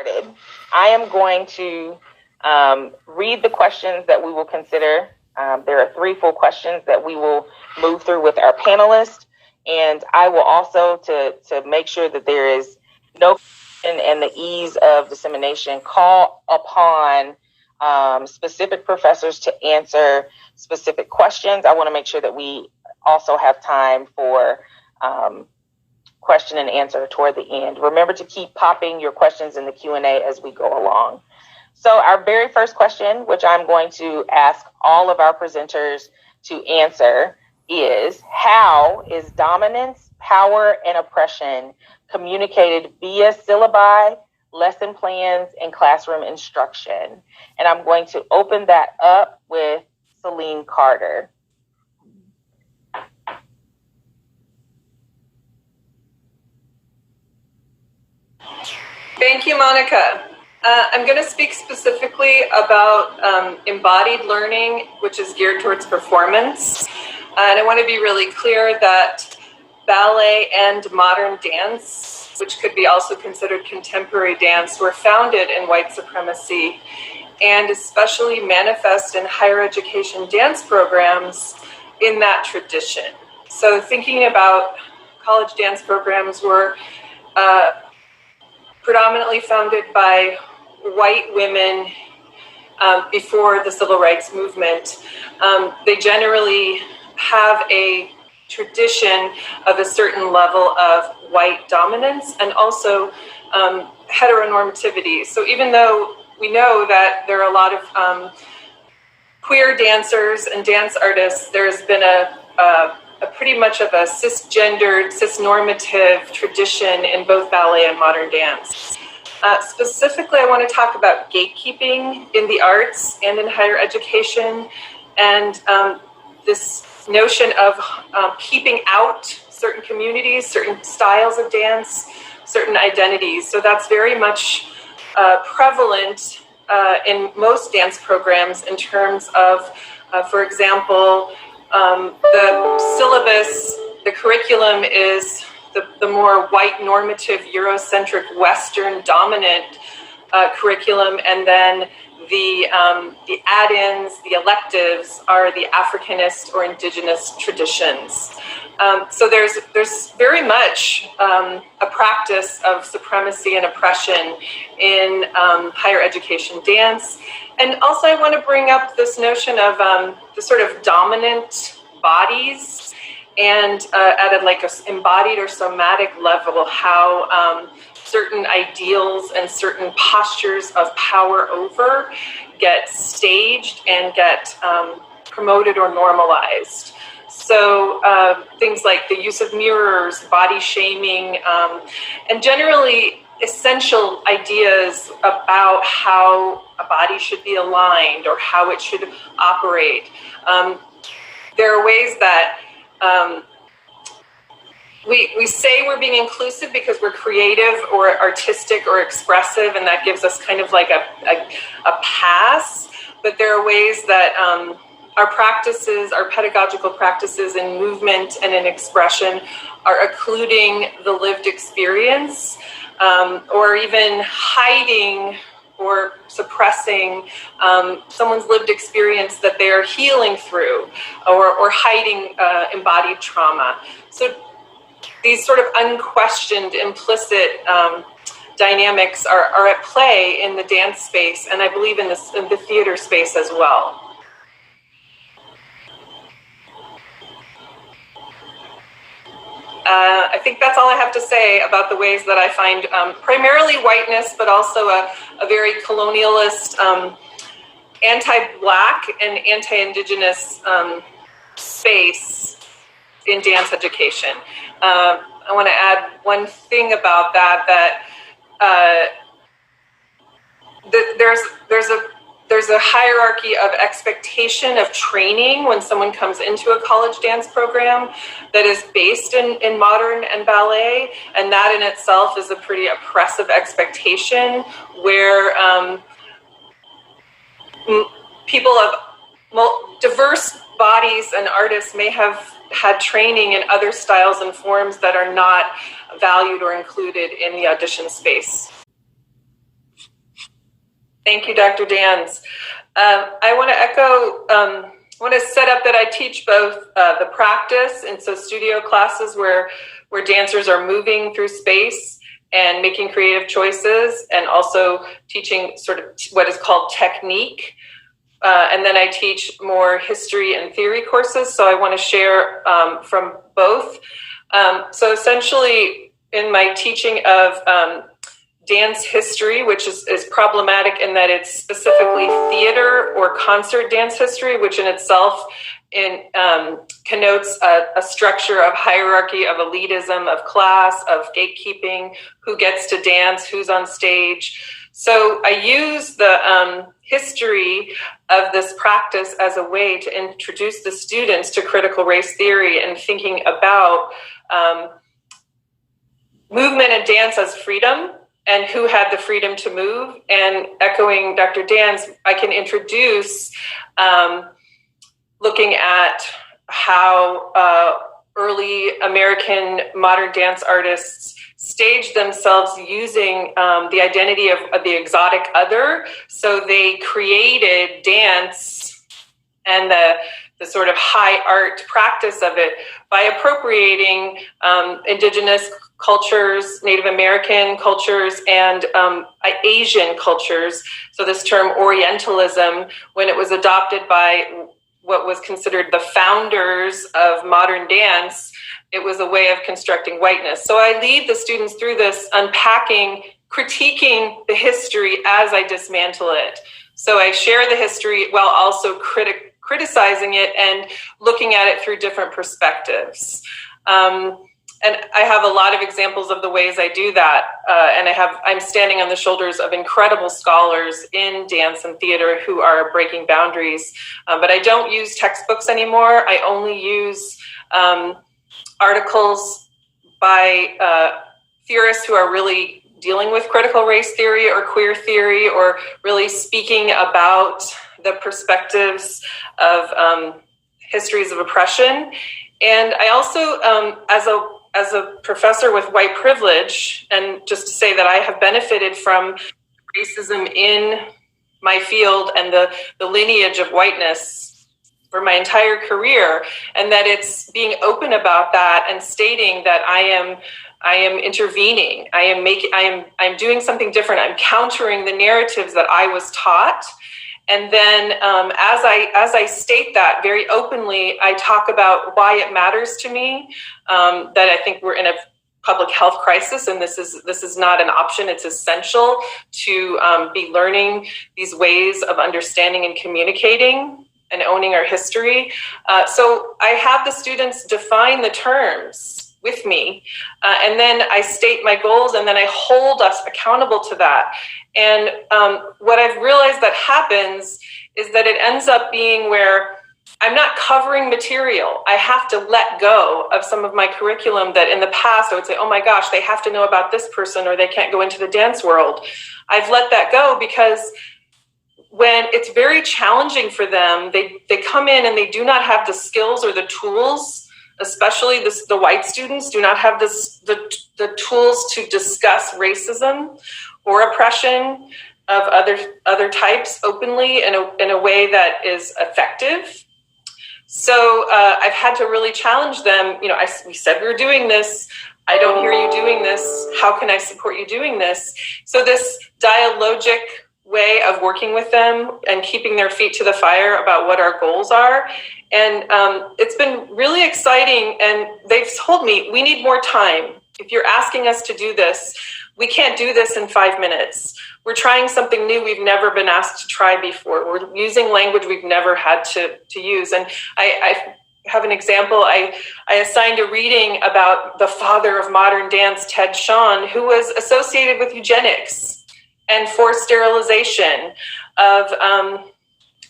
started. I am going to read the questions that we will consider. There are 3 full questions that we will move through with our panelists. And I will also, to make sure that there is no question and the ease of dissemination, call upon specific professors to answer specific questions. I want to make sure that we also have time for question and answer toward the end. Remember to keep popping your questions in the Q&A as we go along. So our very first question, which I'm going to ask all of our presenters to answer, is how is dominance, power, and oppression communicated via syllabi, lesson plans, and classroom instruction? And I'm going to open that up with Celine Carter. Thank you, Monica. I'm going to speak specifically about embodied learning, which is geared towards performance. And I want to be really clear that ballet and modern dance, which could be also considered contemporary dance, were founded in white supremacy and especially manifest in higher education dance programs in that tradition. So thinking about college dance programs were predominantly founded by white women before the civil rights movement. They generally have a tradition of a certain level of white dominance and also heteronormativity. So even though we know that there are a lot of queer dancers and dance artists, there's been a pretty much of a cisgendered, cisnormative tradition in both ballet and modern dance. Specifically, I want to talk about gatekeeping in the arts and in higher education, and this notion of keeping out certain communities, certain styles of dance, certain identities. So that's very much prevalent in most dance programs in terms of, for example, the syllabus, the curriculum is the more white normative Eurocentric Western dominant curriculum, and then the add-ins, the electives are the Africanist or indigenous traditions. So there's very much a practice of supremacy and oppression in higher education dance. And also I want to bring up this notion of the sort of dominant bodies and at a embodied or somatic level, how certain ideals and certain postures of power over get staged and get promoted or normalized. So things like the use of mirrors, body shaming, and generally essential ideas about how a body should be aligned or how it should operate. There are ways that we say we're being inclusive because we're creative or artistic or expressive, and that gives us kind of like a pass. But there are ways that our practices, our pedagogical practices in movement and in expression are occluding the lived experience, or even hiding or suppressing someone's lived experience that they're healing through, or hiding embodied trauma. So these sort of unquestioned, implicit dynamics are at play in the dance space, and I believe in the theater space as well. I think that's all I have to say about the ways that I find primarily whiteness, but also a very colonialist, anti-Black and anti-Indigenous space in dance education. I want to add one thing about that there's a hierarchy of expectation of training when someone comes into a college dance program that is based in modern and ballet, and that in itself is a pretty oppressive expectation where people of diverse bodies and artists may have had training in other styles and forms that are not valued or included in the audition space. Thank you, Dr. Dans. I want to echo, I want to set up that I teach both the practice, and so studio classes where dancers are moving through space and making creative choices, and also teaching sort of what is called technique. And then I teach more history and theory courses, so I want to share from both. So essentially, in my teaching of dance history, which is problematic in that it's specifically theater or concert dance history, which in itself connotes a structure of hierarchy, of elitism, of class, of gatekeeping, who gets to dance, who's on stage. So I use the history of this practice as a way to introduce the students to critical race theory and thinking about movement and dance as freedom, and who had the freedom to move. And echoing Dr. Dans, I can introduce looking at how early American modern dance artists staged themselves using the identity of the exotic other. So they created dance and the sort of high art practice of it by appropriating indigenous cultures, Native American cultures, and Asian cultures. So this term Orientalism, when it was adopted by what was considered the founders of modern dance, it was a way of constructing whiteness. So I lead the students through this, unpacking, critiquing the history as I dismantle it. So I share the history while also criticizing it and looking at it through different perspectives. And I have a lot of examples of the ways I do that. And I'm standing on the shoulders of incredible scholars in dance and theater who are breaking boundaries. But I don't use textbooks anymore. I only use articles by theorists who are really dealing with critical race theory or queer theory, or really speaking about the perspectives of histories of oppression. And I also, as a professor with white privilege, and just to say that I have benefited from racism in my field and the lineage of whiteness for my entire career, and that it's being open about that and stating that I am intervening. I'm doing something different. I'm countering the narratives that I was taught. And then as I state that very openly, I talk about why it matters to me, that I think we're in a public health crisis, and this is not an option. It's essential to be learning these ways of understanding and communicating and owning our history. So I have the students define the terms with me, and then I state my goals, and then I hold us accountable to that. And what I've realized that happens is that it ends up being where I'm not covering material. I have to let go of some of my curriculum that in the past I would say, oh my gosh, they have to know about this person or they can't go into the dance world. I've let that go because when it's very challenging for them, they come in and they do not have the skills or the tools, especially the white students do not have the tools to discuss racism or oppression of other types openly in a way that is effective. So I've had to really challenge them. You know, we said we were doing this. I don't hear you doing this. How can I support you doing this? So this dialogic way of working with them and keeping their feet to the fire about what our goals are. And it's been really exciting. And they've told me, we need more time. If you're asking us to do this, we can't do this in 5 minutes. We're trying something new we've never been asked to try before. We're using language we've never had to use. And I have an example. I assigned a reading about the father of modern dance, Ted Shawn, who was associated with eugenics and forced sterilization of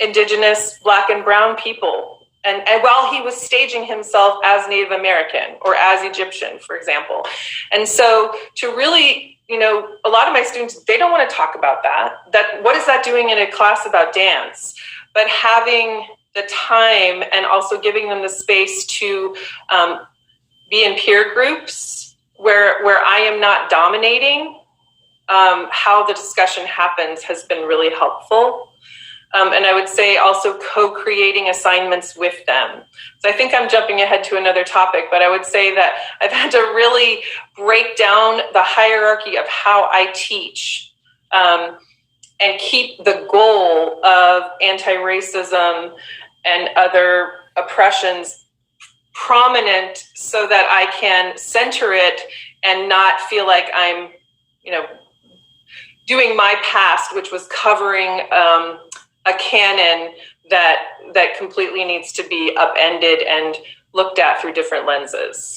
indigenous Black and brown people. And while he was staging himself as Native American or as Egyptian, for example. And so to really, you know, a lot of my students, they don't want to talk about that. What is that doing in a class about dance? But having the time and also giving them the space to be in peer groups where I am not dominating how the discussion happens has been really helpful. And I would say also co-creating assignments with them. So I think I'm jumping ahead to another topic, but I would say that I've had to really break down the hierarchy of how I teach, and keep the goal of anti-racism and other oppressions prominent so that I can center it and not feel like I'm, doing my past, which was covering a canon that completely needs to be upended and looked at through different lenses.